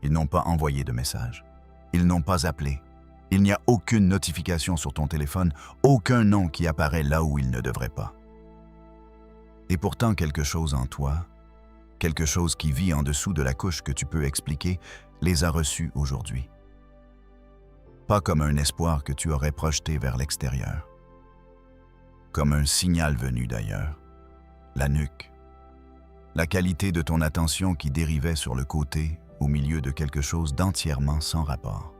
Ils n'ont pas envoyé de message. Ils n'ont pas appelé. Il n'y a aucune notification sur ton téléphone, aucun nom qui apparaît là où il ne devrait pas. Et pourtant, quelque chose en toi, quelque chose qui vit en dessous de la couche que tu peux expliquer, les a reçus aujourd'hui. Pas comme un espoir que tu aurais projeté vers l'extérieur, comme un signal venu d'ailleurs, la nuque, la qualité de ton attention qui dérivait sur le côté, au milieu de quelque chose d'entièrement sans rapport.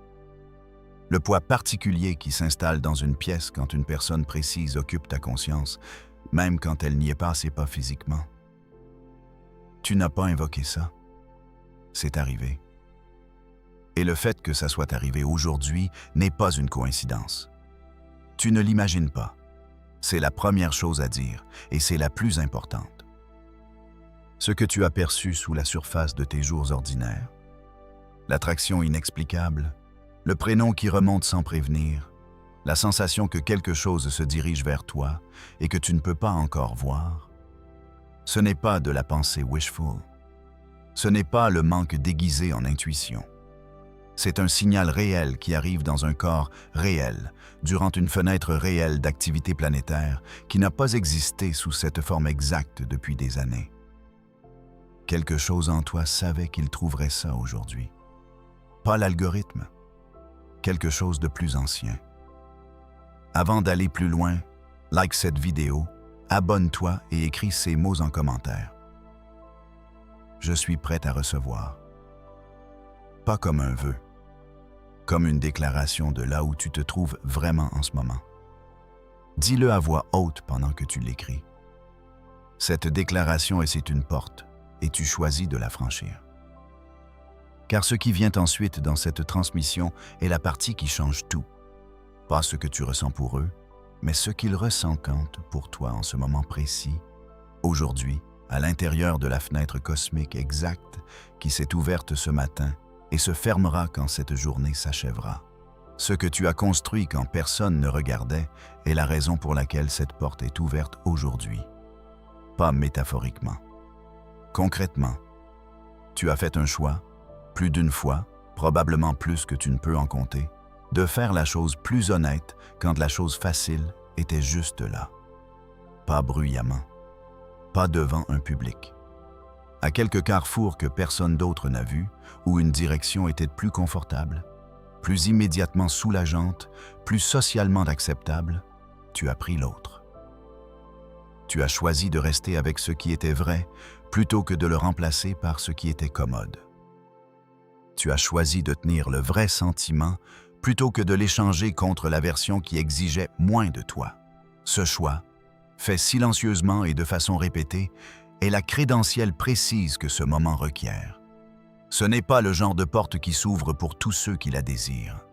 Le poids particulier qui s'installe dans une pièce quand une personne précise occupe ta conscience, même quand elle n'y est pas, c'est pas physiquement. Tu n'as pas invoqué ça. C'est arrivé. Et le fait que ça soit arrivé aujourd'hui n'est pas une coïncidence. Tu ne l'imagines pas. C'est la première chose à dire, et c'est la plus importante. Ce que tu as perçu sous la surface de tes jours ordinaires, l'attraction inexplicable, le prénom qui remonte sans prévenir, la sensation que quelque chose se dirige vers toi et que tu ne peux pas encore voir, ce n'est pas de la pensée wishful. Ce n'est pas le manque déguisé en intuition. C'est un signal réel qui arrive dans un corps réel, durant une fenêtre réelle d'activité planétaire qui n'a pas existé sous cette forme exacte depuis des années. Quelque chose en toi savait qu'il trouverait ça aujourd'hui. Pas l'algorithme. Quelque chose de plus ancien. Avant d'aller plus loin, like cette vidéo, abonne-toi et écris ces mots en commentaire. Je suis prêt à recevoir. Pas comme un vœu, comme une déclaration de là où tu te trouves vraiment en ce moment. Dis-le à voix haute pendant que tu l'écris. Cette déclaration, c'est une porte, et tu choisis de la franchir. Car ce qui vient ensuite dans cette transmission est la partie qui change tout. Pas ce que tu ressens pour eux, mais ce qu'ils ressentent pour toi en ce moment précis, aujourd'hui, à l'intérieur de la fenêtre cosmique exacte qui s'est ouverte ce matin et se fermera quand cette journée s'achèvera. Ce que tu as construit quand personne ne regardait est la raison pour laquelle cette porte est ouverte aujourd'hui. Pas métaphoriquement. Concrètement, tu as fait un choix, plus d'une fois, probablement plus que tu ne peux en compter, de faire la chose plus honnête quand la chose facile était juste là. Pas bruyamment, pas devant un public. À quelques carrefours que personne d'autre n'a vu, où une direction était plus confortable, plus immédiatement soulageante, plus socialement acceptable, tu as pris l'autre. Tu as choisi de rester avec ce qui était vrai plutôt que de le remplacer par ce qui était commode. Tu as choisi de tenir le vrai sentiment plutôt que de l'échanger contre la version qui exigeait moins de toi. Ce choix, fait silencieusement et de façon répétée, est la crédentielle précise que ce moment requiert. Ce n'est pas le genre de porte qui s'ouvre pour tous ceux qui la désirent.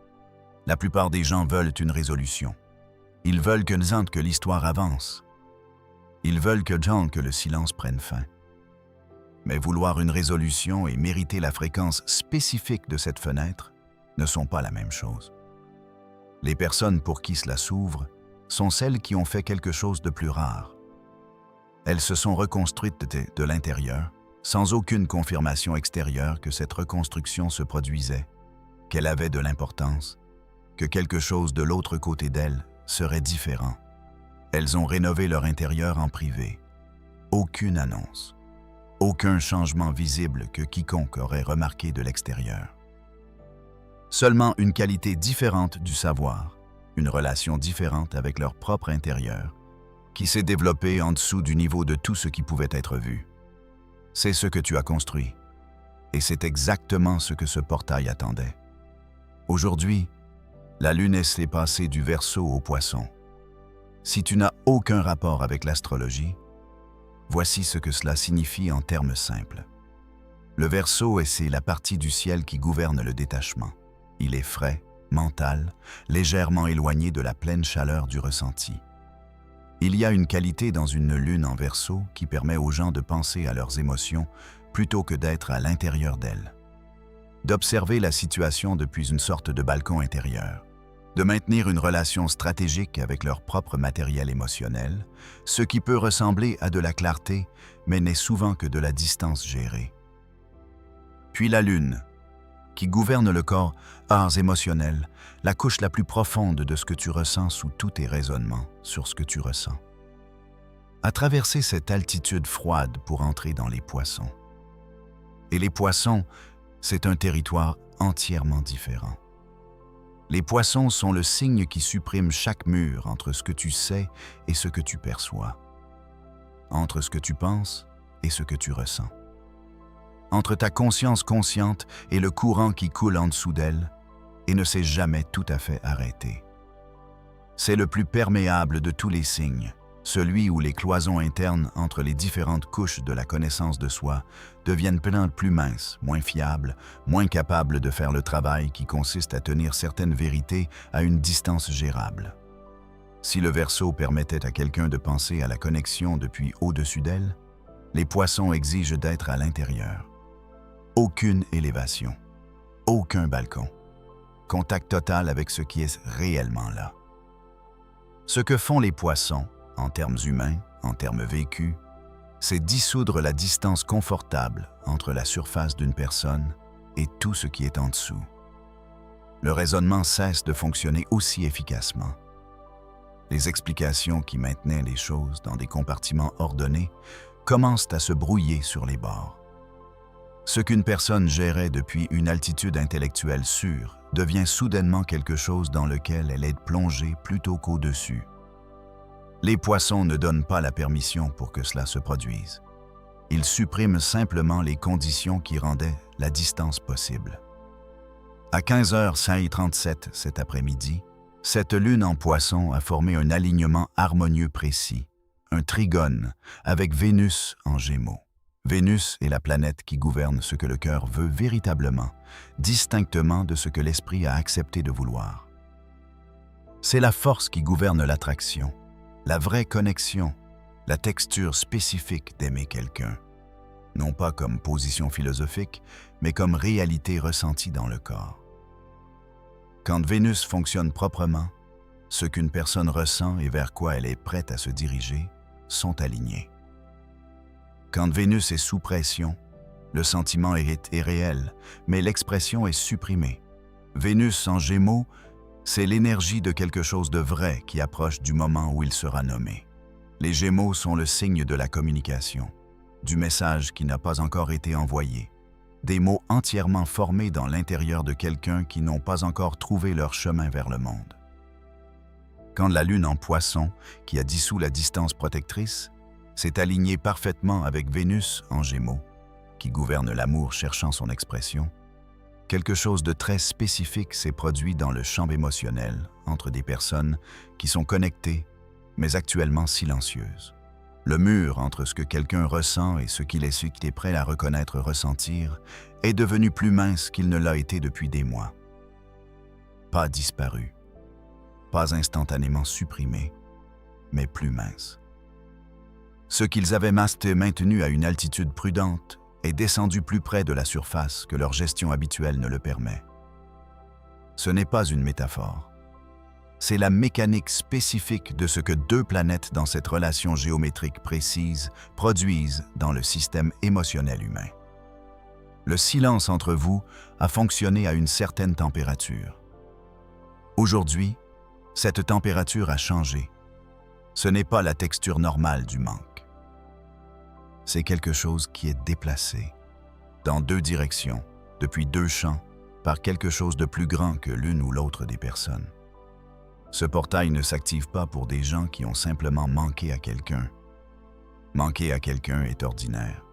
La plupart des gens veulent une résolution. Ils veulent que l'histoire avance. Ils veulent que le silence prenne fin. Mais vouloir une résolution et mériter la fréquence spécifique de cette fenêtre ne sont pas la même chose. Les personnes pour qui cela s'ouvre sont celles qui ont fait quelque chose de plus rare. Elles se sont reconstruites de l'intérieur, sans aucune confirmation extérieure que cette reconstruction se produisait, qu'elle avait de l'importance, que quelque chose de l'autre côté d'elles serait différent. Elles ont rénové leur intérieur en privé. Aucune annonce. Aucun changement visible que quiconque aurait remarqué de l'extérieur. Seulement une qualité différente du savoir, une relation différente avec leur propre intérieur, qui s'est développée en dessous du niveau de tout ce qui pouvait être vu. C'est ce que tu as construit, et c'est exactement ce que ce portail attendait. Aujourd'hui, la lune s'est passée du Verseau au Poisson. Si tu n'as aucun rapport avec l'astrologie, voici ce que cela signifie en termes simples. Le Verseau, c'est la partie du ciel qui gouverne le détachement. Il est frais, mental, légèrement éloigné de la pleine chaleur du ressenti. Il y a une qualité dans une lune en Verseau qui permet aux gens de penser à leurs émotions plutôt que d'être à l'intérieur d'elles. D'observer la situation depuis une sorte de balcon intérieur. De maintenir une relation stratégique avec leur propre matériel émotionnel, ce qui peut ressembler à de la clarté, mais n'est souvent que de la distance gérée. Puis la lune, qui gouverne le corps, arts émotionnels, la couche la plus profonde de ce que tu ressens sous tous tes raisonnements sur ce que tu ressens. À traverser cette altitude froide pour entrer dans les poissons. Et les poissons, c'est un territoire entièrement différent. Les poissons sont le signe qui supprime chaque mur entre ce que tu sais et ce que tu perçois, entre ce que tu penses et ce que tu ressens, entre ta conscience consciente et le courant qui coule en dessous d'elle et ne s'est jamais tout à fait arrêté. C'est le plus perméable de tous les signes, celui où les cloisons internes entre les différentes couches de la connaissance de soi deviennent plus minces, moins fiables, moins capables de faire le travail qui consiste à tenir certaines vérités à une distance gérable. Si le Verseau permettait à quelqu'un de penser à la connexion depuis au-dessus d'elle, les poissons exigent d'être à l'intérieur. Aucune élévation, aucun balcon, contact total avec ce qui est réellement là. Ce que font les poissons, en termes humains, en termes vécus, c'est dissoudre la distance confortable entre la surface d'une personne et tout ce qui est en dessous. Le raisonnement cesse de fonctionner aussi efficacement. Les explications qui maintenaient les choses dans des compartiments ordonnés commencent à se brouiller sur les bords. Ce qu'une personne gérait depuis une altitude intellectuelle sûre devient soudainement quelque chose dans lequel elle est plongée plutôt qu'au-dessus. Les poissons ne donnent pas la permission pour que cela se produise. Ils suppriment simplement les conditions qui rendaient la distance possible. À 15h37 cet après-midi, cette lune en poisson a formé un alignement harmonieux précis, un trigone avec Vénus en Gémeaux. Vénus est la planète qui gouverne ce que le cœur veut véritablement, distinctement de ce que l'esprit a accepté de vouloir. C'est la force qui gouverne l'attraction, la vraie connexion, la texture spécifique d'aimer quelqu'un, non pas comme position philosophique, mais comme réalité ressentie dans le corps. Quand Vénus fonctionne proprement, ce qu'une personne ressent et vers quoi elle est prête à se diriger sont alignés. Quand Vénus est sous pression, le sentiment est réel, mais l'expression est supprimée. Vénus en Gémeaux, c'est l'énergie de quelque chose de vrai qui approche du moment où il sera nommé. Les Gémeaux sont le signe de la communication, du message qui n'a pas encore été envoyé, des mots entièrement formés dans l'intérieur de quelqu'un qui n'ont pas encore trouvé leur chemin vers le monde. Quand la lune en poisson, qui a dissous la distance protectrice, s'est alignée parfaitement avec Vénus en Gémeaux, qui gouverne l'amour cherchant son expression, quelque chose de très spécifique s'est produit dans le champ émotionnel entre des personnes qui sont connectées, mais actuellement silencieuses. Le mur entre ce que quelqu'un ressent et ce qu'il est prêt à reconnaître ressentir est devenu plus mince qu'il ne l'a été depuis des mois. Pas disparu, pas instantanément supprimé, mais plus mince. Ce qu'ils avaient maintenu à une altitude prudente est descendu plus près de la surface que leur gestion habituelle ne le permet. Ce n'est pas une métaphore. C'est la mécanique spécifique de ce que deux planètes dans cette relation géométrique précise produisent dans le système émotionnel humain. Le silence entre vous a fonctionné à une certaine température. Aujourd'hui, cette température a changé. Ce n'est pas la texture normale du manque. C'est quelque chose qui est déplacé, dans deux directions, depuis deux champs, par quelque chose de plus grand que l'une ou l'autre des personnes. Ce portail ne s'active pas pour des gens qui ont simplement manqué à quelqu'un. Manquer à quelqu'un est ordinaire.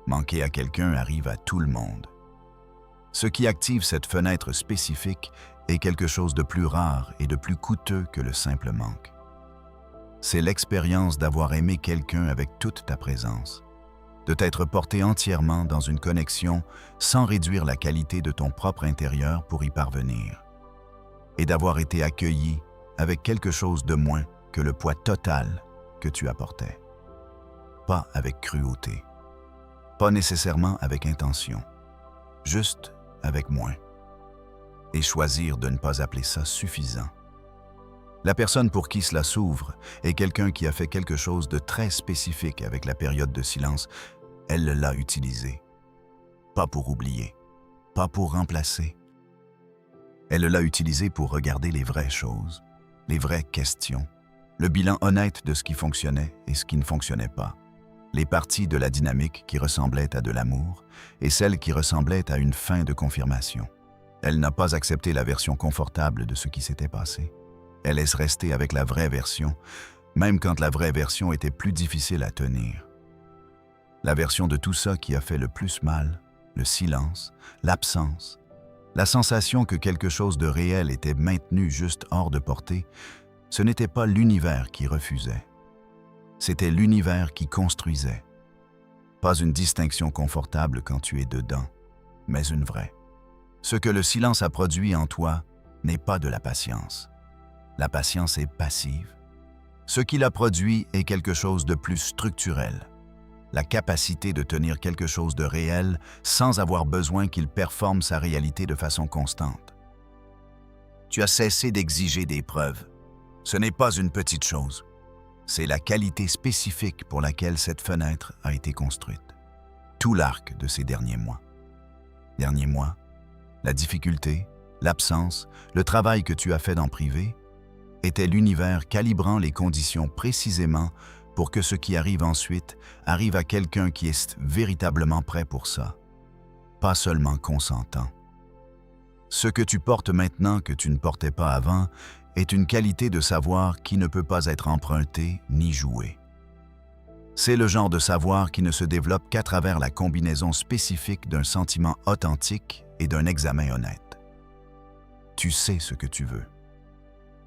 Manquer à quelqu'un arrive à tout le monde. Ce qui active cette fenêtre spécifique est quelque chose de plus rare et de plus coûteux que le simple manque. C'est l'expérience d'avoir aimé quelqu'un avec toute ta présence, de t'être porté entièrement dans une connexion sans réduire la qualité de ton propre intérieur pour y parvenir, et d'avoir été accueilli avec quelque chose de moins que le poids total que tu apportais. Pas avec cruauté, pas nécessairement avec intention, juste avec moins. Et choisir de ne pas appeler ça suffisant. La personne pour qui cela s'ouvre est quelqu'un qui a fait quelque chose de très spécifique avec la période de silence. Elle l'a utilisé, pas pour oublier, pas pour remplacer. Elle l'a utilisé pour regarder les vraies choses, les vraies questions, le bilan honnête de ce qui fonctionnait et ce qui ne fonctionnait pas, les parties de la dynamique qui ressemblaient à de l'amour et celles qui ressemblaient à une fin de confirmation. Elle n'a pas accepté la version confortable de ce qui s'était passé. Elle laisse rester avec la vraie version, même quand la vraie version était plus difficile à tenir. La version de tout ça qui a fait le plus mal, le silence, l'absence, la sensation que quelque chose de réel était maintenu juste hors de portée, ce n'était pas l'univers qui refusait. C'était l'univers qui construisait. Pas une distinction confortable quand tu es dedans, mais une vraie. Ce que le silence a produit en toi n'est pas de la patience. La patience est passive. Ce qu'il a produit est quelque chose de plus structurel. La capacité de tenir quelque chose de réel sans avoir besoin qu'il performe sa réalité de façon constante. Tu as cessé d'exiger des preuves. Ce n'est pas une petite chose. C'est la qualité spécifique pour laquelle cette fenêtre a été construite. Tout l'arc de ces derniers mois. La difficulté, l'absence, le travail que tu as fait en privé, était l'univers calibrant les conditions précisément pour que ce qui arrive ensuite arrive à quelqu'un qui est véritablement prêt pour ça, pas seulement consentant. Ce que tu portes maintenant que tu ne portais pas avant est une qualité de savoir qui ne peut pas être emprunté ni joué. C'est le genre de savoir qui ne se développe qu'à travers la combinaison spécifique d'un sentiment authentique et d'un examen honnête. Tu sais ce que tu veux.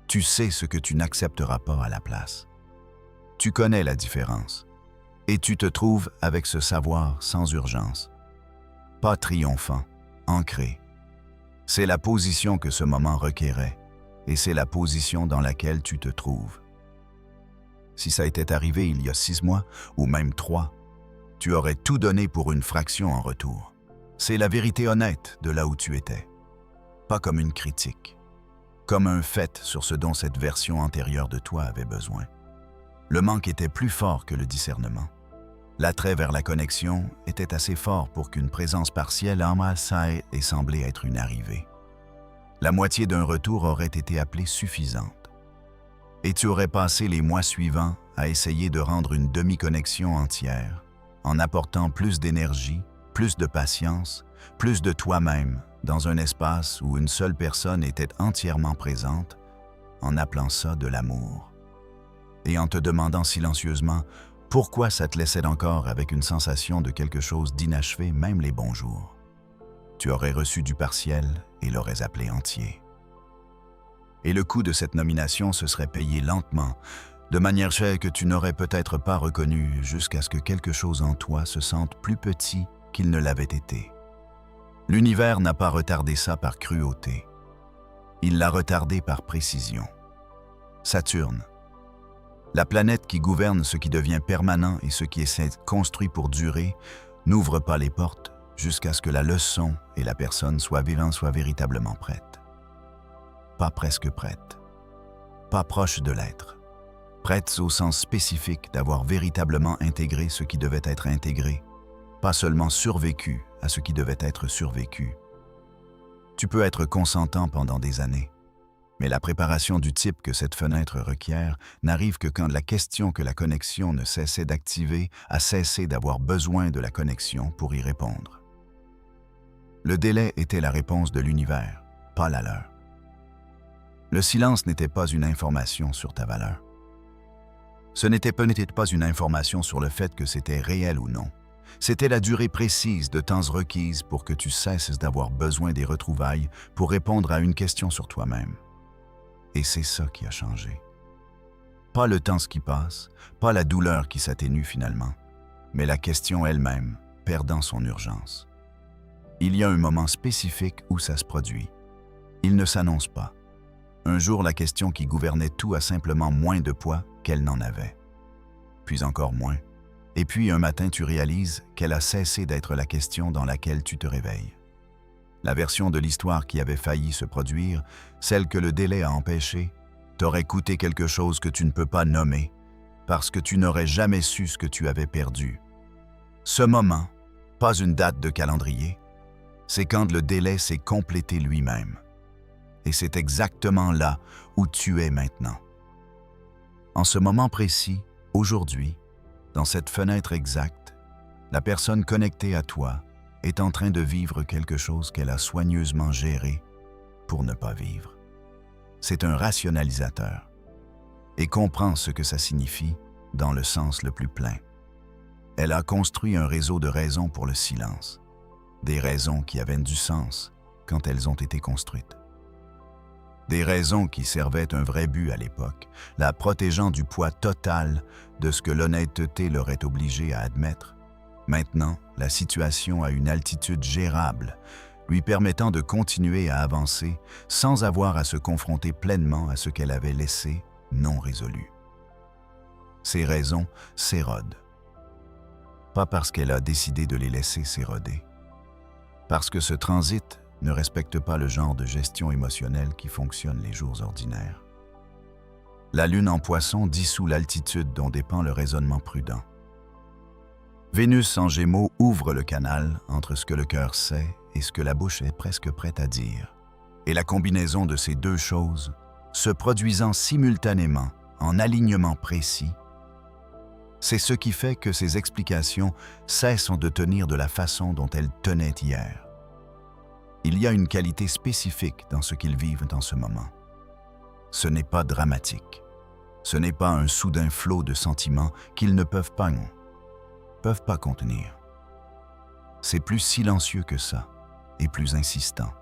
Tu sais ce que tu n'accepteras pas à la place. Tu connais la différence et tu te trouves avec ce savoir sans urgence. Pas triomphant, ancré. C'est la position que ce moment requérait et c'est la position dans laquelle tu te trouves. Si ça était arrivé il y a 6 mois ou même 3, tu aurais tout donné pour une fraction en retour. C'est la vérité honnête de là où tu étais. Pas comme une critique, comme un fait sur ce dont cette version antérieure de toi avait besoin. Le manque était plus fort que le discernement. L'attrait vers la connexion était assez fort pour qu'une présence partielle embrassaille et semblait être une arrivée. La moitié d'un retour aurait été appelée suffisante. Et tu aurais passé les mois suivants à essayer de rendre une demi-connexion entière, en apportant plus d'énergie, plus de patience, plus de toi-même dans un espace où une seule personne était entièrement présente, en appelant ça de l'amour. Et en te demandant silencieusement pourquoi ça te laissait encore avec une sensation de quelque chose d'inachevé même les bons jours. Tu aurais reçu du partiel et l'aurais appelé entier. Et le coût de cette nomination se serait payé lentement, de manière chère que tu n'aurais peut-être pas reconnu jusqu'à ce que quelque chose en toi se sente plus petit qu'il ne l'avait été. L'univers n'a pas retardé ça par cruauté. Il l'a retardé par précision. Saturne, la planète qui gouverne ce qui devient permanent et ce qui est construit pour durer, n'ouvre pas les portes jusqu'à ce que la leçon et la personne soient véritablement prêtes. Pas presque prêtes. Pas proches de l'être. Prêtes au sens spécifique d'avoir véritablement intégré ce qui devait être intégré, pas seulement survécu à ce qui devait être survécu. Tu peux être consentant pendant des années, mais la préparation du type que cette fenêtre requiert n'arrive que quand la question que la connexion ne cessait d'activer a cessé d'avoir besoin de la connexion pour y répondre. Le délai était la réponse de l'univers, pas la leur. Le silence n'était pas une information sur ta valeur. Ce n'était peut-être pas une information sur le fait que c'était réel ou non. C'était la durée précise de temps requise pour que tu cesses d'avoir besoin des retrouvailles pour répondre à une question sur toi-même. Et c'est ça qui a changé. Pas le temps qui passe, pas la douleur qui s'atténue finalement, mais la question elle-même, perdant son urgence. Il y a un moment spécifique où ça se produit. Il ne s'annonce pas. Un jour, la question qui gouvernait tout a simplement moins de poids qu'elle n'en avait. Puis encore moins. Et puis un matin, tu réalises qu'elle a cessé d'être la question dans laquelle tu te réveilles. La version de l'histoire qui avait failli se produire, celle que le délai a empêchée, t'aurait coûté quelque chose que tu ne peux pas nommer, parce que tu n'aurais jamais su ce que tu avais perdu. Ce moment, pas une date de calendrier, c'est quand le délai s'est complété lui-même. Et c'est exactement là où tu es maintenant. En ce moment précis, aujourd'hui, dans cette fenêtre exacte, la personne connectée à toi est en train de vivre quelque chose qu'elle a soigneusement géré pour ne pas vivre. C'est un rationalisateur et comprend ce que ça signifie dans le sens le plus plein. Elle a construit un réseau de raisons pour le silence, des raisons qui avaient du sens quand elles ont été construites. Des raisons qui servaient un vrai but à l'époque, la protégeant du poids total de ce que l'honnêteté leur est obligée à admettre. Maintenant, la situation a une altitude gérable, lui permettant de continuer à avancer sans avoir à se confronter pleinement à ce qu'elle avait laissé non résolu. Ces raisons s'érodent. Pas parce qu'elle a décidé de les laisser s'éroder. Parce que ce transit ne respecte pas le genre de gestion émotionnelle qui fonctionne les jours ordinaires. La lune en poisson dissout l'altitude dont dépend le raisonnement prudent. Vénus en Gémeaux ouvre le canal entre ce que le cœur sait et ce que la bouche est presque prête à dire. Et la combinaison de ces deux choses, se produisant simultanément en alignement précis, c'est ce qui fait que ces explications cessent de tenir de la façon dont elles tenaient hier. Il y a une qualité spécifique dans ce qu'ils vivent en ce moment. Ce n'est pas dramatique. Ce n'est pas un soudain flot de sentiments qu'ils ne peuvent pas contenir. C'est plus silencieux que ça et plus insistant.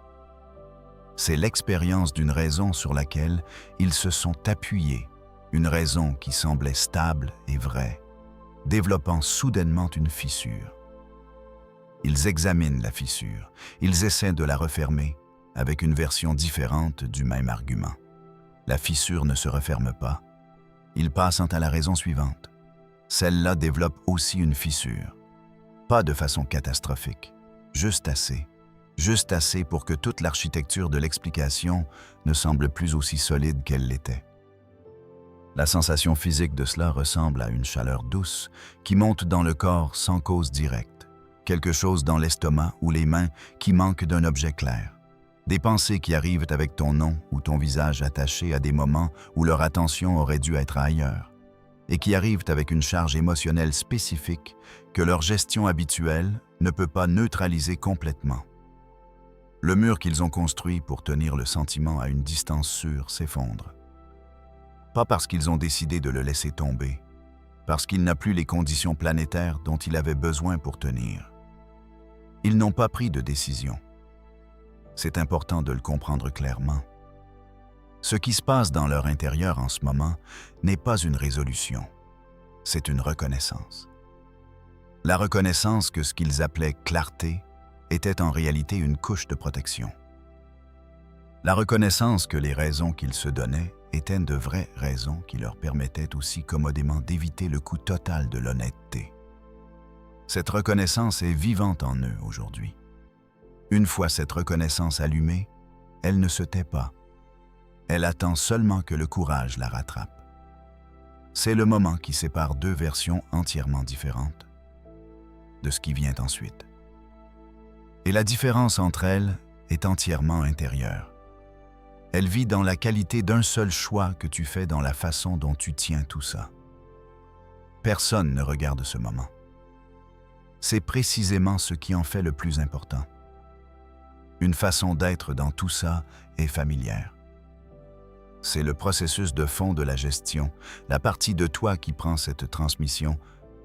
C'est l'expérience d'une raison sur laquelle ils se sont appuyés, une raison qui semblait stable et vraie, développant soudainement une fissure. Ils examinent la fissure, ils essaient de la refermer avec une version différente du même argument. La fissure ne se referme pas. Ils passent à la raison suivante. Celle-là développe aussi une fissure. Pas de façon catastrophique, juste assez pour que toute l'architecture de l'explication ne semble plus aussi solide qu'elle l'était. La sensation physique de cela ressemble à une chaleur douce qui monte dans le corps sans cause directe, quelque chose dans l'estomac ou les mains qui manquent d'un objet clair, des pensées qui arrivent avec ton nom ou ton visage attaché à des moments où leur attention aurait dû être ailleurs, et qui arrivent avec une charge émotionnelle spécifique que leur gestion habituelle ne peut pas neutraliser complètement. Le mur qu'ils ont construit pour tenir le sentiment à une distance sûre s'effondre. Pas parce qu'ils ont décidé de le laisser tomber, parce qu'il n'a plus les conditions planétaires dont il avait besoin pour tenir. Ils n'ont pas pris de décision. C'est important de le comprendre clairement. Ce qui se passe dans leur intérieur en ce moment n'est pas une résolution, c'est une reconnaissance. La reconnaissance que ce qu'ils appelaient clarté était en réalité une couche de protection. La reconnaissance que les raisons qu'ils se donnaient étaient de vraies raisons qui leur permettaient aussi commodément d'éviter le coût total de l'honnêteté. Cette reconnaissance est vivante en eux aujourd'hui. Une fois cette reconnaissance allumée, elle ne se tait pas. Elle attend seulement que le courage la rattrape. C'est le moment qui sépare deux versions entièrement différentes de ce qui vient ensuite. Et la différence entre elles est entièrement intérieure. Elle vit dans la qualité d'un seul choix que tu fais dans la façon dont tu tiens tout ça. Personne ne regarde ce moment. C'est précisément ce qui en fait le plus important. Une façon d'être dans tout ça est familière. C'est le processus de fond de la gestion, la partie de toi qui prend cette transmission,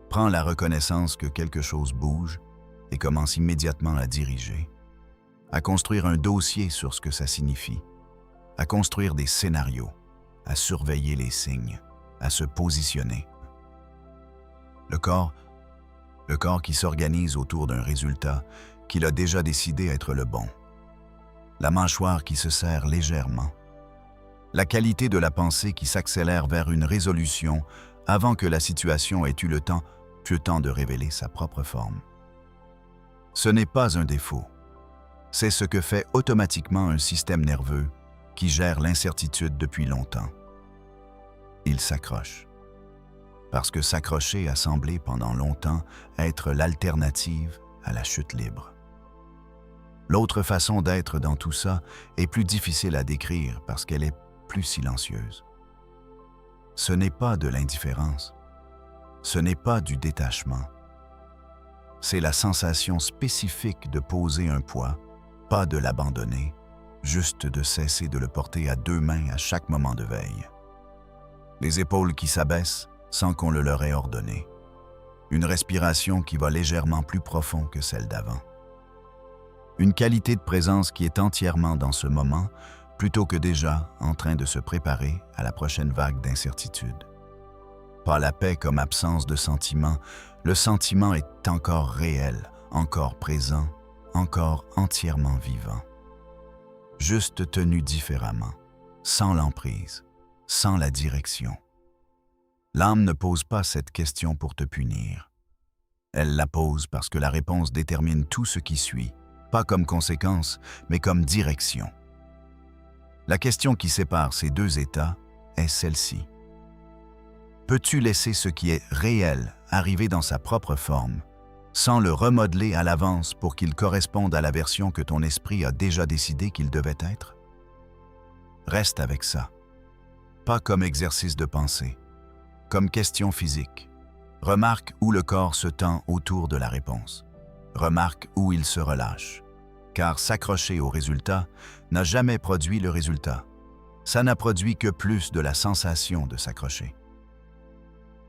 prend la reconnaissance que quelque chose bouge et commence immédiatement à diriger, à construire un dossier sur ce que ça signifie, à construire des scénarios, à surveiller les signes, à se positionner. Le corps qui s'organise autour d'un résultat qu'il a déjà décidé être le bon. La mâchoire qui se serre légèrement. La qualité de la pensée qui s'accélère vers une résolution avant que la situation ait eu le temps de révéler sa propre forme. Ce n'est pas un défaut. C'est ce que fait automatiquement un système nerveux qui gère l'incertitude depuis longtemps. Il s'accroche. Parce que s'accrocher a semblé pendant longtemps être l'alternative à la chute libre. L'autre façon d'être dans tout ça est plus difficile à décrire parce qu'elle est plus silencieuse. Ce n'est pas de l'indifférence. Ce n'est pas du détachement. C'est la sensation spécifique de poser un poids, pas de l'abandonner, juste de cesser de le porter à deux mains à chaque moment de veille. Les épaules qui s'abaissent sans qu'on le leur ait ordonné. Une respiration qui va légèrement plus profond que celle d'avant. Une qualité de présence qui est entièrement dans ce moment, plutôt que déjà en train de se préparer à la prochaine vague d'incertitude. Pas la paix comme absence de sentiment, le sentiment est encore réel, encore présent, encore entièrement vivant. Juste tenu différemment, sans l'emprise, sans la direction. L'âme ne pose pas cette question pour te punir. Elle la pose parce que la réponse détermine tout ce qui suit, pas comme conséquence, mais comme direction. La question qui sépare ces deux états est celle-ci. Peux-tu laisser ce qui est réel arriver dans sa propre forme, sans le remodeler à l'avance pour qu'il corresponde à la version que ton esprit a déjà décidé qu'il devait être? Reste avec ça, pas comme exercice de pensée, comme question physique. Remarque où le corps se tend autour de la réponse. Remarque où il se relâche. Car s'accrocher au résultat n'a jamais produit le résultat. Ça n'a produit que plus de la sensation de s'accrocher.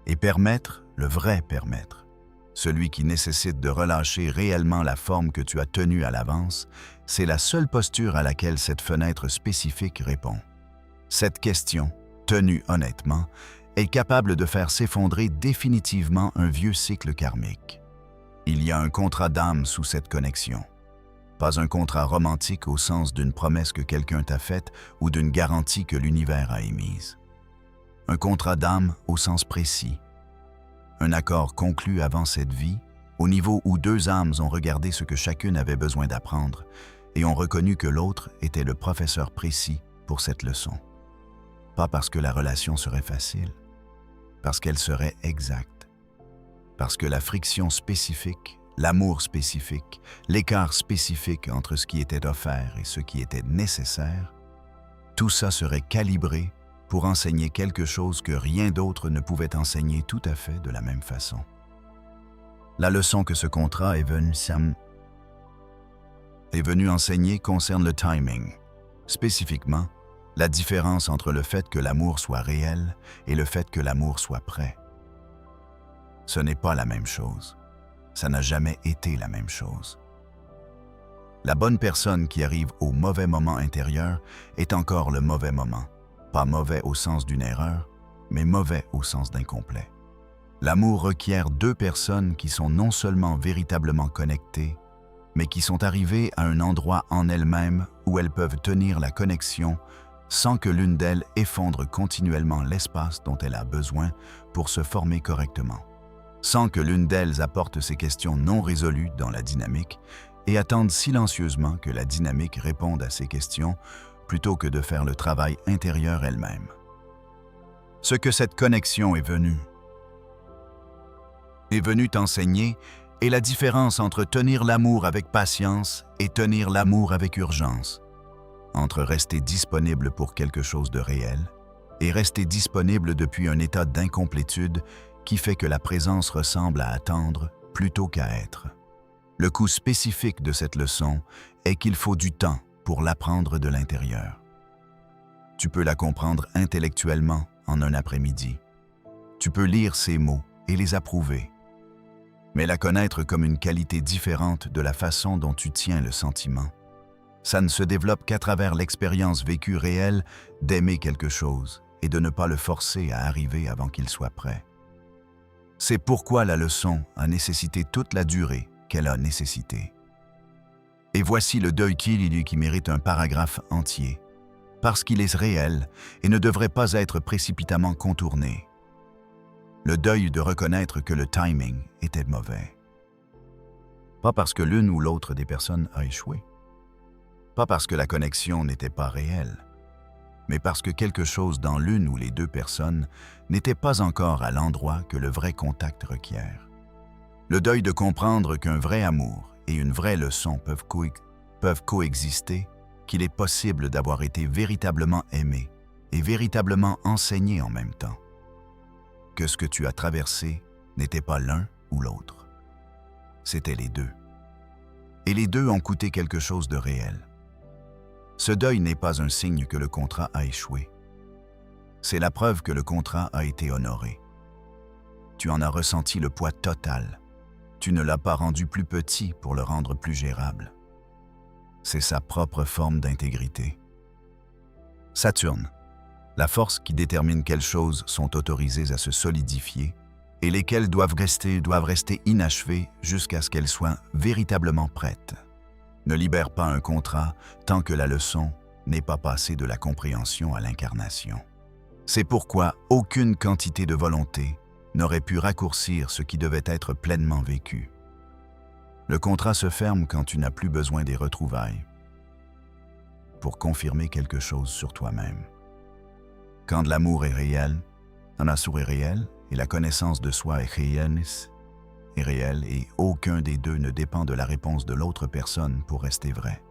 Et permettre, le vrai permettre, celui qui nécessite de relâcher réellement la forme que tu as tenue à l'avance, c'est la seule posture à laquelle cette fenêtre spécifique répond. Cette question, tenue honnêtement, est capable de faire s'effondrer définitivement un vieux cycle karmique. Il y a un contrat d'âme sous cette connexion. Pas un contrat romantique au sens d'une promesse que quelqu'un t'a faite ou d'une garantie que l'univers a émise. Un contrat d'âme au sens précis. Un accord conclu avant cette vie, au niveau où deux âmes ont regardé ce que chacune avait besoin d'apprendre et ont reconnu que l'autre était le professeur précis pour cette leçon. Pas parce que la relation serait facile, parce qu'elle serait exacte. Parce que la friction spécifique, l'amour spécifique, l'écart spécifique entre ce qui était offert et ce qui était nécessaire, tout ça serait calibré pour enseigner quelque chose que rien d'autre ne pouvait enseigner tout à fait de la même façon. La leçon que ce contrat est venu enseigner concerne le timing, spécifiquement la différence entre le fait que l'amour soit réel et le fait que l'amour soit prêt. Ce n'est pas la même chose. Ça n'a jamais été la même chose. La bonne personne qui arrive au mauvais moment intérieur est encore le mauvais moment. Pas mauvais au sens d'une erreur, mais mauvais au sens d'incomplet. L'amour requiert deux personnes qui sont non seulement véritablement connectées, mais qui sont arrivées à un endroit en elles-mêmes où elles peuvent tenir la connexion sans que l'une d'elles effondre continuellement l'espace dont elle a besoin pour se former correctement. Sans que l'une d'elles apporte ces questions non résolues dans la dynamique et attende silencieusement que la dynamique réponde à ces questions plutôt que de faire le travail intérieur elle-même. Ce que cette connexion est venue t'enseigner est la différence entre tenir l'amour avec patience et tenir l'amour avec urgence, entre rester disponible pour quelque chose de réel et rester disponible depuis un état d'incomplétude qui fait que la présence ressemble à attendre plutôt qu'à être. Le coût spécifique de cette leçon est qu'il faut du temps pour l'apprendre de l'intérieur. Tu peux la comprendre intellectuellement en un après-midi. Tu peux lire ces mots et les approuver. Mais la connaître comme une qualité différente de la façon dont tu tiens le sentiment, ça ne se développe qu'à travers l'expérience vécue réelle d'aimer quelque chose et de ne pas le forcer à arriver avant qu'il soit prêt. C'est pourquoi la leçon a nécessité toute la durée qu'elle a nécessité. Et voici le deuil qui mérite un paragraphe entier, parce qu'il est réel et ne devrait pas être précipitamment contourné. Le deuil de reconnaître que le timing était mauvais. Pas parce que l'une ou l'autre des personnes a échoué. Pas parce que la connexion n'était pas réelle, mais parce que quelque chose dans l'une ou les deux personnes n'était pas encore à l'endroit que le vrai contact requiert. Le deuil de comprendre qu'un vrai amour et une vraie leçon peuvent peuvent coexister qu'il est possible d'avoir été véritablement aimé et véritablement enseigné en même temps. Que ce que tu as traversé n'était pas l'un ou l'autre. C'était les deux. Et les deux ont coûté quelque chose de réel. Ce deuil n'est pas un signe que le contrat a échoué. C'est la preuve que le contrat a été honoré. Tu en as ressenti le poids total. Tu ne l'as pas rendu plus petit pour le rendre plus gérable. C'est sa propre forme d'intégrité. Saturne, la force qui détermine quelles choses sont autorisées à se solidifier et lesquelles doivent rester inachevées jusqu'à ce qu'elles soient véritablement prêtes. Ne libère pas un contrat tant que la leçon n'est pas passée de la compréhension à l'incarnation. C'est pourquoi aucune quantité de volonté n'aurait pu raccourcir ce qui devait être pleinement vécu. Le contrat se ferme quand tu n'as plus besoin des retrouvailles pour confirmer quelque chose sur toi-même. Quand l'amour est réel, un assour est réel et la connaissance de soi est réelle et aucun des deux ne dépend de la réponse de l'autre personne pour rester vrai.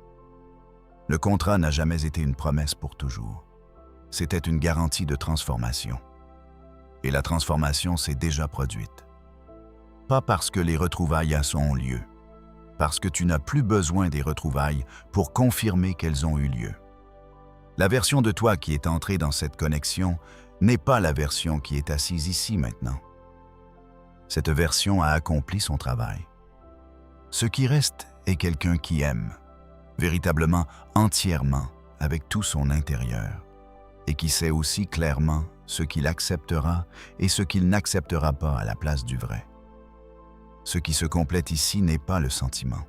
Le contrat n'a jamais été une promesse pour toujours. C'était une garantie de transformation. Et la transformation s'est déjà produite. Pas parce que les retrouvailles ont lieu, parce que tu n'as plus besoin des retrouvailles pour confirmer qu'elles ont eu lieu. La version de toi qui est entrée dans cette connexion n'est pas la version qui est assise ici maintenant. Cette version a accompli son travail. Ce qui reste est quelqu'un qui aime, véritablement, entièrement, avec tout son intérieur, et qui sait aussi clairement ce qu'il acceptera et ce qu'il n'acceptera pas à la place du vrai. Ce qui se complète ici n'est pas le sentiment.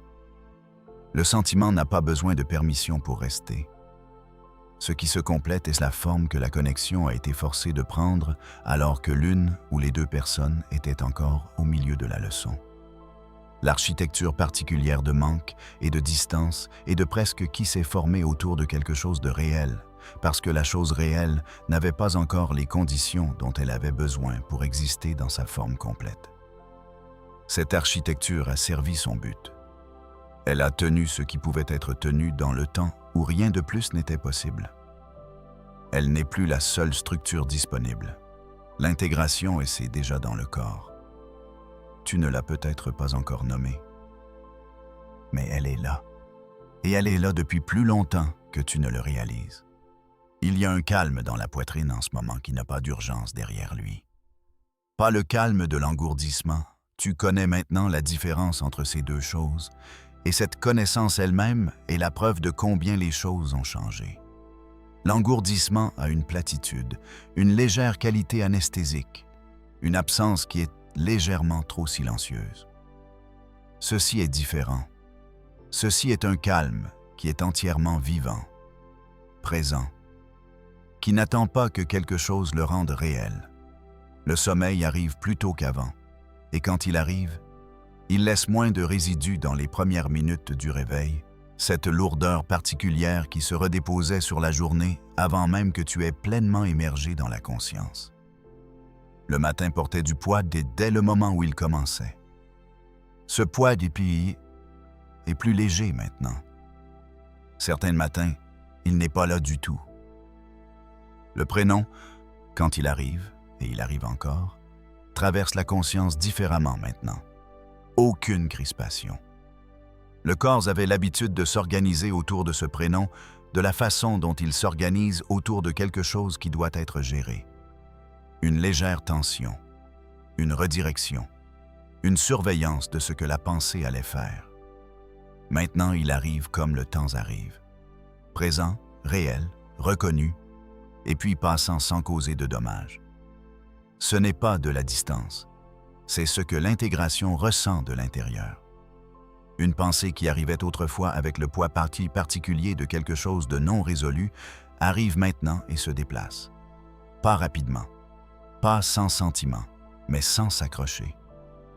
Le sentiment n'a pas besoin de permission pour rester. Ce qui se complète est la forme que la connexion a été forcée de prendre alors que l'une ou les deux personnes étaient encore au milieu de la leçon. L'architecture particulière de manque et de distance et de presque qui s'est formée autour de quelque chose de réel, parce que la chose réelle n'avait pas encore les conditions dont elle avait besoin pour exister dans sa forme complète. Cette architecture a servi son but. Elle a tenu ce qui pouvait être tenu dans le temps où rien de plus n'était possible. Elle n'est plus la seule structure disponible. L'intégration est déjà dans le corps. Tu ne l'as peut-être pas encore nommée. Mais elle est là. Et elle est là depuis plus longtemps que tu ne le réalises. Il y a un calme dans la poitrine en ce moment qui n'a pas d'urgence derrière lui. Pas le calme de l'engourdissement. Tu connais maintenant la différence entre ces deux choses, et cette connaissance elle-même est la preuve de combien les choses ont changé. L'engourdissement a une platitude, une légère qualité anesthésique, une absence qui est légèrement trop silencieuse. Ceci est différent. Ceci est un calme qui est entièrement vivant, présent, qui n'attend pas que quelque chose le rende réel. Le sommeil arrive plus tôt qu'avant, et quand il arrive, il laisse moins de résidus dans les premières minutes du réveil, cette lourdeur particulière qui se redéposait sur la journée avant même que tu aies pleinement émergé dans la conscience. Le matin portait du poids dès le moment où il commençait. Ce poids d'épi est plus léger maintenant. Certains matins, il n'est pas là du tout. Le prénom, quand il arrive, et il arrive encore, traverse la conscience différemment maintenant. Aucune crispation. Le corps avait l'habitude de s'organiser autour de ce prénom de la façon dont il s'organise autour de quelque chose qui doit être géré. Une légère tension, une redirection, une surveillance de ce que la pensée allait faire. Maintenant, il arrive comme le temps arrive. Présent, réel, reconnu, et puis passant sans causer de dommages. Ce n'est pas de la distance. C'est ce que l'intégration ressent de l'intérieur. Une pensée qui arrivait autrefois avec le poids particulier de quelque chose de non résolu arrive maintenant et se déplace. Pas rapidement, pas sans sentiment, mais sans s'accrocher,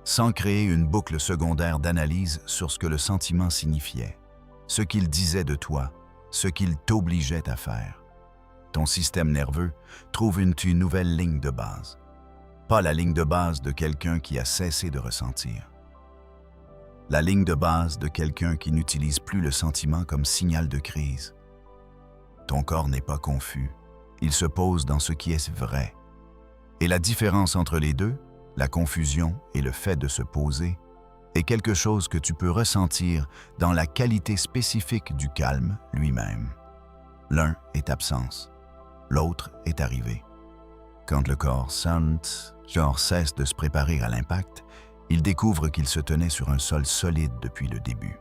sans créer une boucle secondaire d'analyse sur ce que le sentiment signifiait, ce qu'il disait de toi, ce qu'il t'obligeait à faire. Ton système nerveux trouve une nouvelle ligne de base. Pas la ligne de base de quelqu'un qui a cessé de ressentir. la ligne de base de quelqu'un qui n'utilise plus le sentiment comme signal de crise. Ton corps n'est pas confus, il se pose dans ce qui est vrai. Et la différence entre les deux, la confusion et le fait de se poser, est quelque chose que tu peux ressentir dans la qualité spécifique du calme lui-même. L'un est absence, l'autre est arrivé. Quand le corps cesse de se préparer à l'impact, il découvre qu'il se tenait sur un sol solide depuis le début.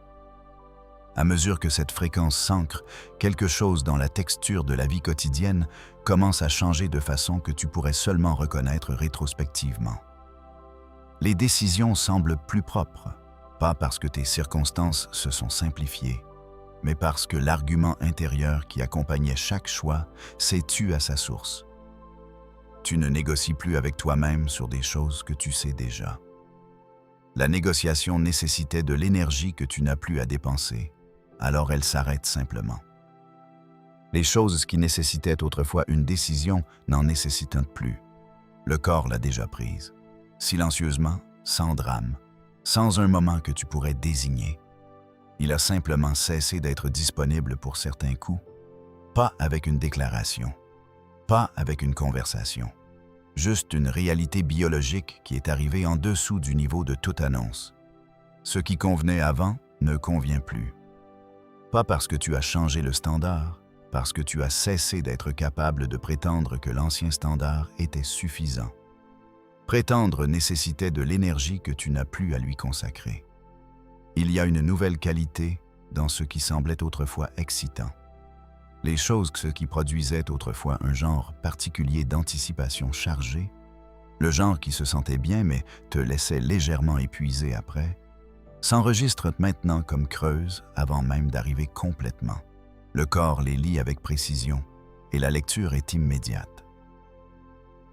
À mesure que cette fréquence s'ancre, quelque chose dans la texture de la vie quotidienne commence à changer de façon que tu pourrais seulement reconnaître rétrospectivement. Les décisions semblent plus propres, pas parce que tes circonstances se sont simplifiées, mais parce que l'argument intérieur qui accompagnait chaque choix s'est tu à sa source. Tu ne négocies plus avec toi-même sur des choses que tu sais déjà. La négociation nécessitait de l'énergie que tu n'as plus à dépenser, alors elle s'arrête simplement. Les choses qui nécessitaient autrefois une décision n'en nécessitent plus. Le corps l'a déjà prise, silencieusement, sans drame, sans un moment que tu pourrais désigner. Il a simplement cessé d'être disponible pour certains coups, pas avec une déclaration, pas avec une conversation, juste une réalité biologique qui est arrivée en dessous du niveau de toute annonce. Ce qui convenait avant ne convient plus. Pas parce que tu as changé le standard, parce que tu as cessé d'être capable de prétendre que l'ancien standard était suffisant. Prétendre nécessitait de l'énergie que tu n'as plus à lui consacrer. Il y a une nouvelle qualité dans ce qui semblait autrefois excitant. Les choses qui produisaient autrefois un genre particulier d'anticipation chargée, le genre qui se sentait bien mais te laissait légèrement épuisé après, s'enregistrent maintenant comme creuses avant même d'arriver complètement. Le corps les lit avec précision et la lecture est immédiate.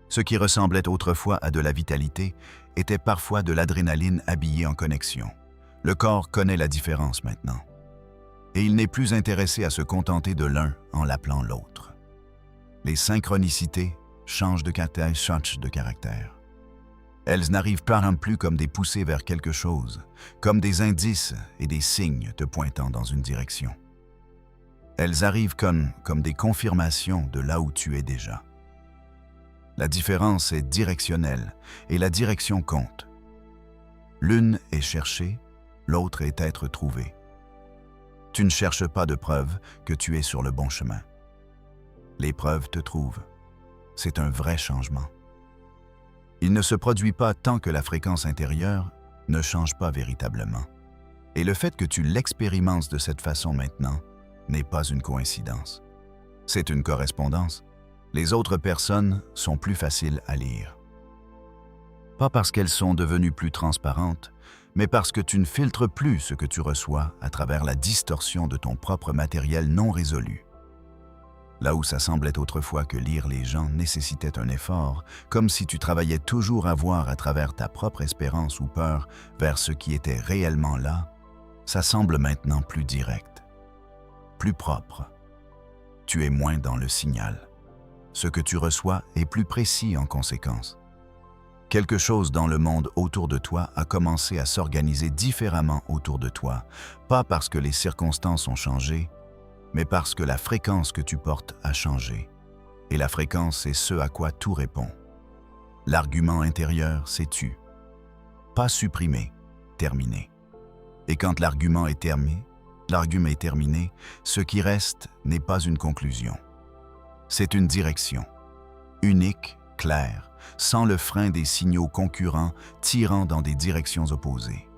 Ce qui ressemblait autrefois à de la vitalité était parfois de l'adrénaline habillée en connexion. Le corps connaît la différence maintenant. Et il n'est plus intéressé à se contenter de l'un en l'appelant l'autre. Les synchronicités changent de caractère. Elles n'arrivent pas plus comme des poussées vers quelque chose, comme des indices et des signes te pointant dans une direction. Elles arrivent comme des confirmations de là où tu es déjà. La différence est directionnelle et la direction compte. L'une est cherchée, l'autre est être trouvée. Tu ne cherches pas de preuves que tu es sur le bon chemin. Les preuves te trouvent. C'est un vrai changement. Il ne se produit pas tant que la fréquence intérieure ne change pas véritablement. Et le fait que tu l'expérimentes de cette façon maintenant n'est pas une coïncidence. C'est une correspondance. Les autres personnes sont plus faciles à lire. Pas parce qu'elles sont devenues plus transparentes, mais parce que tu ne filtres plus ce que tu reçois à travers la distorsion de ton propre matériel non résolu. Là où ça semblait autrefois que lire les gens nécessitait un effort, comme si tu travaillais toujours à voir à travers ta propre espérance ou peur vers ce qui était réellement là, ça semble maintenant plus direct, plus propre. Tu es moins dans le signal. Ce que tu reçois est plus précis en conséquence. Quelque chose dans le monde autour de toi a commencé à s'organiser différemment autour de toi, pas parce que les circonstances ont changé, mais parce que la fréquence que tu portes a changé. Et la fréquence est ce à quoi tout répond. L'argument intérieur, c'est tu. Pas supprimé, terminé. Et quand l'argument est terminé, ce qui reste n'est pas une conclusion. C'est une direction, unique, claire, sans le frein des signaux concurrents tirant dans des directions opposées.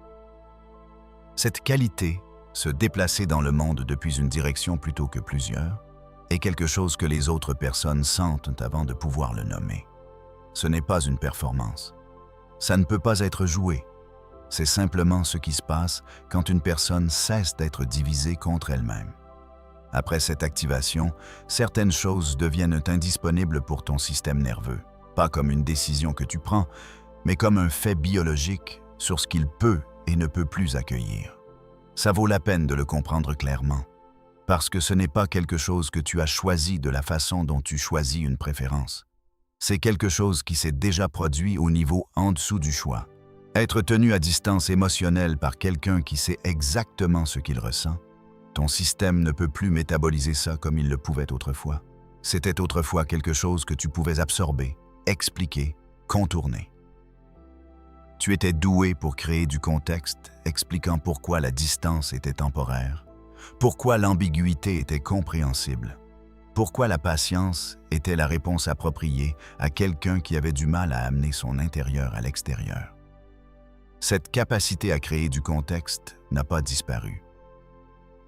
Cette qualité, se déplacer dans le monde depuis une direction plutôt que plusieurs, est quelque chose que les autres personnes sentent avant de pouvoir le nommer. Ce n'est pas une performance. Ça ne peut pas être joué. C'est simplement ce qui se passe quand une personne cesse d'être divisée contre elle-même. Après cette activation, certaines choses deviennent indisponibles pour ton système nerveux, pas comme une décision que tu prends, mais comme un fait biologique sur ce qu'il peut et ne peut plus accueillir. Ça vaut la peine de le comprendre clairement, parce que ce n'est pas quelque chose que tu as choisi de la façon dont tu choisis une préférence. C'est quelque chose qui s'est déjà produit au niveau en dessous du choix, Être tenu à distance émotionnelle par quelqu'un qui sait exactement ce qu'il ressent, ton système ne peut plus métaboliser ça comme il le pouvait autrefois. C'était autrefois quelque chose que tu pouvais absorber, expliquer, contourner. Tu étais doué pour créer du contexte, expliquant pourquoi la distance était temporaire, pourquoi l'ambiguïté était compréhensible, pourquoi la patience était la réponse appropriée à quelqu'un qui avait du mal à amener son intérieur à l'extérieur. Cette capacité à créer du contexte n'a pas disparu,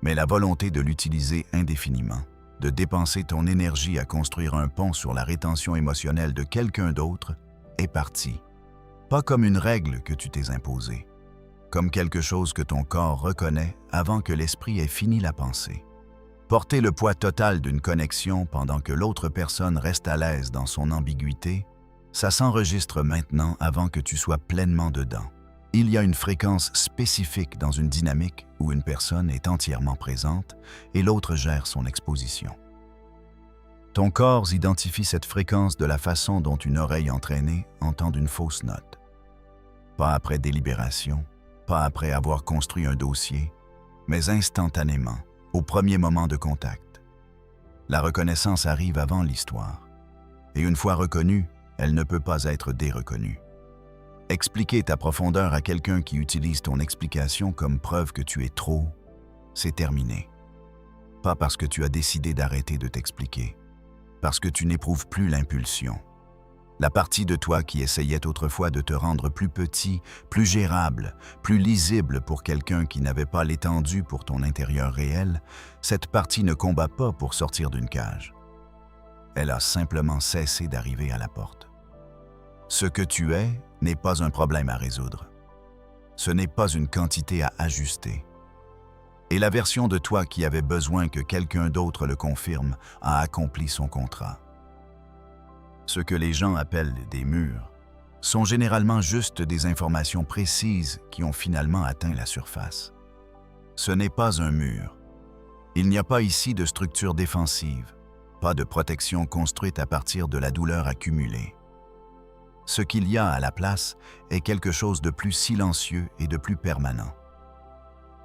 mais la volonté de l'utiliser indéfiniment, de dépenser ton énergie à construire un pont sur la rétention émotionnelle de quelqu'un d'autre, est partie. Pas comme une règle que tu t'es imposée, comme quelque chose que ton corps reconnaît avant que l'esprit ait fini la pensée. Porter le poids total d'une connexion pendant que l'autre personne reste à l'aise dans son ambiguïté, ça s'enregistre maintenant avant que tu sois pleinement dedans. Il y a une fréquence spécifique dans une dynamique où une personne est entièrement présente et l'autre gère son exposition. Ton corps identifie cette fréquence de la façon dont une oreille entraînée entend une fausse note. Pas après délibération, pas après avoir construit un dossier, mais instantanément, au premier moment de contact. La reconnaissance arrive avant l'histoire. Et une fois reconnue, elle ne peut pas être déreconnue. Expliquer ta profondeur à quelqu'un qui utilise ton explication comme preuve que tu es trop, c'est terminé. Pas parce que tu as décidé d'arrêter de t'expliquer, parce que tu n'éprouves plus l'impulsion. La partie de toi qui essayait autrefois de te rendre plus petit, plus gérable, plus lisible pour quelqu'un qui n'avait pas l'étendue pour ton intérieur réel, cette partie ne combat pas pour sortir d'une cage. Elle a simplement cessé d'arriver à la porte. Ce que tu es n'est pas un problème à résoudre. Ce n'est pas une quantité à ajuster. Et la version de toi qui avait besoin que quelqu'un d'autre le confirme a accompli son contrat. Ce que les gens appellent des murs sont généralement juste des informations précises qui ont finalement atteint la surface. Ce n'est pas un mur. Il n'y a pas ici de structure défensive, pas de protection construite à partir de la douleur accumulée. Ce qu'il y a à la place est quelque chose de plus silencieux et de plus permanent.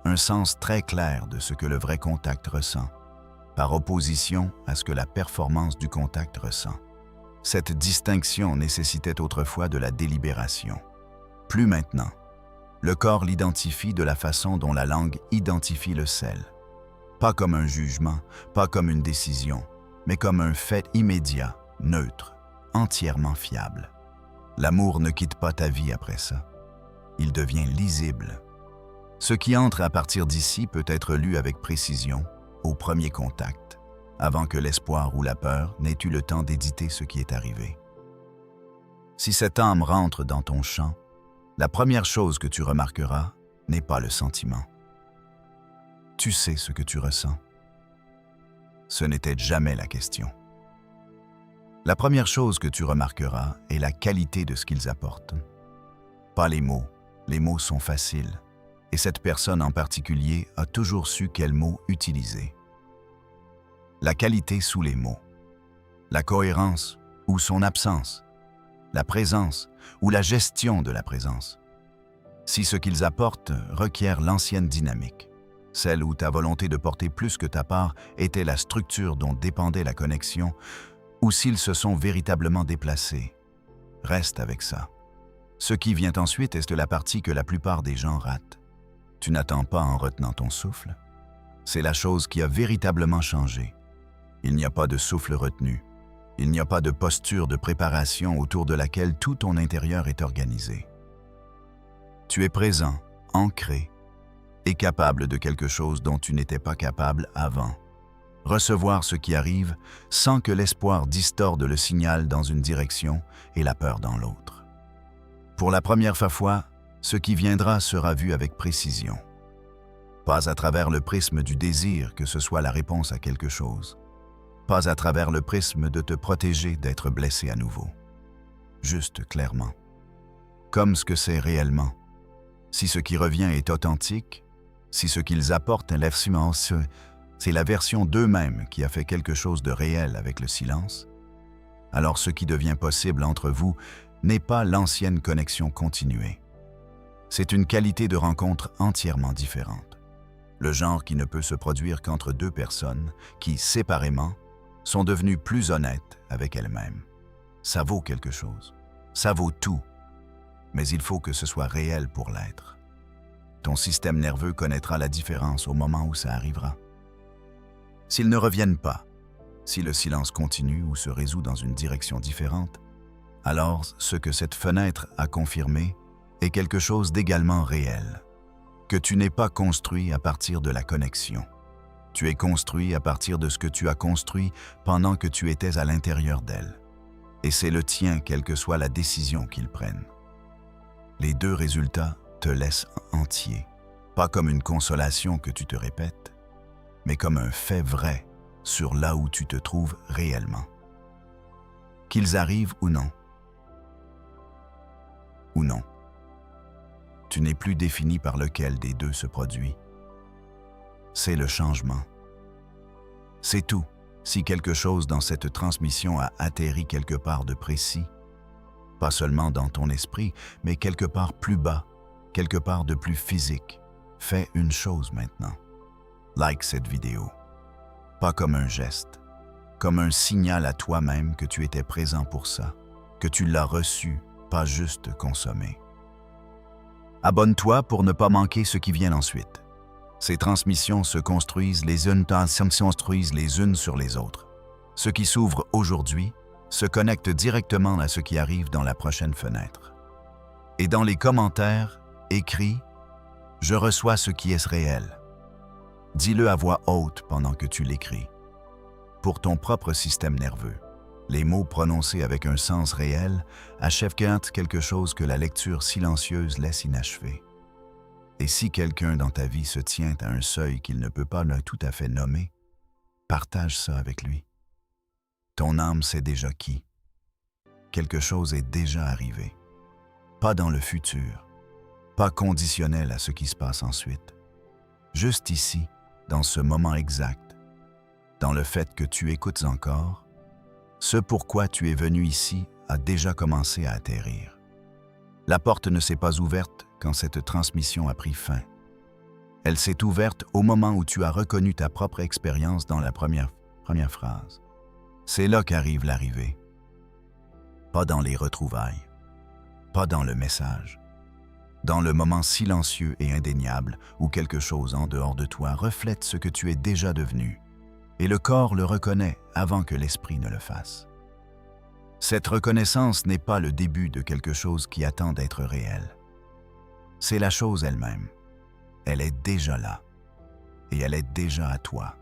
Un sens très clair de ce que le vrai contact ressent, par opposition à ce que la performance du contact ressent. Cette distinction nécessitait autrefois de la délibération. Plus maintenant. Le corps l'identifie de la façon dont la langue identifie le sel. Pas comme un jugement, pas comme une décision, mais comme un fait immédiat, neutre, entièrement fiable. L'amour ne quitte pas ta vie après ça. Il devient lisible. Ce qui entre à partir d'ici peut être lu avec précision, au premier contact, avant que l'espoir ou la peur n'ait eu le temps d'éditer ce qui est arrivé. Si cette âme rentre dans ton champ, la première chose que tu remarqueras n'est pas le sentiment. Tu sais ce que tu ressens. Ce n'était jamais la question. La première chose que tu remarqueras est la qualité de ce qu'ils apportent. Pas les mots sont faciles, et cette personne en particulier a toujours su quels mots utiliser. La qualité sous les mots, la cohérence ou son absence, la présence ou la gestion de la présence. Si ce qu'ils apportent requiert l'ancienne dynamique, celle où ta volonté de porter plus que ta part était la structure dont dépendait la connexion, ou s'ils se sont véritablement déplacés, reste avec ça. Ce qui vient ensuite est la partie que la plupart des gens ratent. Tu n'attends pas en retenant ton souffle. C'est la chose qui a véritablement changé. Il n'y a pas de souffle retenu. Il n'y a pas de posture de préparation autour de laquelle tout ton intérieur est organisé. Tu es présent, ancré, et capable de quelque chose dont tu n'étais pas capable avant. Recevoir ce qui arrive sans que l'espoir distorde le signal dans une direction et la peur dans l'autre. Pour la première fois, ce qui viendra sera vu avec précision. Pas à travers le prisme du désir que ce soit la réponse à quelque chose. Pas à travers le prisme de te protéger d'être blessé à nouveau. Juste clairement. Comme ce que c'est réellement. Si ce qui revient est authentique, si ce qu'ils apportent est l'influence, c'est la version d'eux-mêmes qui a fait quelque chose de réel avec le silence, alors ce qui devient possible entre vous n'est pas l'ancienne connexion continuée. C'est une qualité de rencontre entièrement différente. Le genre qui ne peut se produire qu'entre deux personnes qui, séparément, sont devenues plus honnêtes avec elles-mêmes. Ça vaut quelque chose. Ça vaut tout. Mais il faut que ce soit réel pour l'être. Ton système nerveux connaîtra la différence au moment où ça arrivera. S'ils ne reviennent pas, si le silence continue ou se résout dans une direction différente, alors ce que cette fenêtre a confirmé est quelque chose d'également réel, que tu n'es pas construit à partir de la connexion. Tu es construit à partir de ce que tu as construit pendant que tu étais à l'intérieur d'elle. Et c'est le tien, quelle que soit la décision qu'ils prennent. Les deux résultats te laissent entier, pas comme une consolation que tu te répètes, mais comme un fait vrai sur là où tu te trouves réellement. Qu'ils arrivent ou non. Ou non. Tu n'es plus défini par lequel des deux se produit. C'est le changement. C'est tout. Si quelque chose dans cette transmission a atterri quelque part de précis, pas seulement dans ton esprit, mais quelque part plus bas, quelque part de plus physique, fais une chose maintenant. Like cette vidéo. Pas comme un geste, comme un signal à toi-même que tu étais présent pour ça, que tu l'as reçu, pas juste consommé. Abonne-toi pour ne pas manquer ce qui vient ensuite. Ces transmissions se construisent les unes sur les autres. Ce qui s'ouvre aujourd'hui se connecte directement à ce qui arrive dans la prochaine fenêtre. Et dans les commentaires, écris « Je reçois ce qui est réel ». Dis-le à voix haute pendant que tu l'écris. Pour ton propre système nerveux, les mots prononcés avec un sens réel achèvent quelque chose que la lecture silencieuse laisse inachevé. Et si quelqu'un dans ta vie se tient à un seuil qu'il ne peut pas tout à fait nommer, partage ça avec lui. Ton âme sait déjà qui. Quelque chose est déjà arrivé. Pas dans le futur, pas conditionnel à ce qui se passe ensuite. Juste ici, dans ce moment exact, dans le fait que tu écoutes encore, ce pourquoi tu es venu ici a déjà commencé à atterrir. La porte ne s'est pas ouverte quand cette transmission a pris fin. Elle s'est ouverte au moment où tu as reconnu ta propre expérience dans la première phrase. C'est là qu'arrive l'arrivée. Pas dans les retrouvailles, pas dans le message. Dans le moment silencieux et indéniable où quelque chose en dehors de toi reflète ce que tu es déjà devenu, et le corps le reconnaît avant que l'esprit ne le fasse. Cette reconnaissance n'est pas le début de quelque chose qui attend d'être réel. C'est la chose elle-même. Elle est déjà là, et elle est déjà à toi.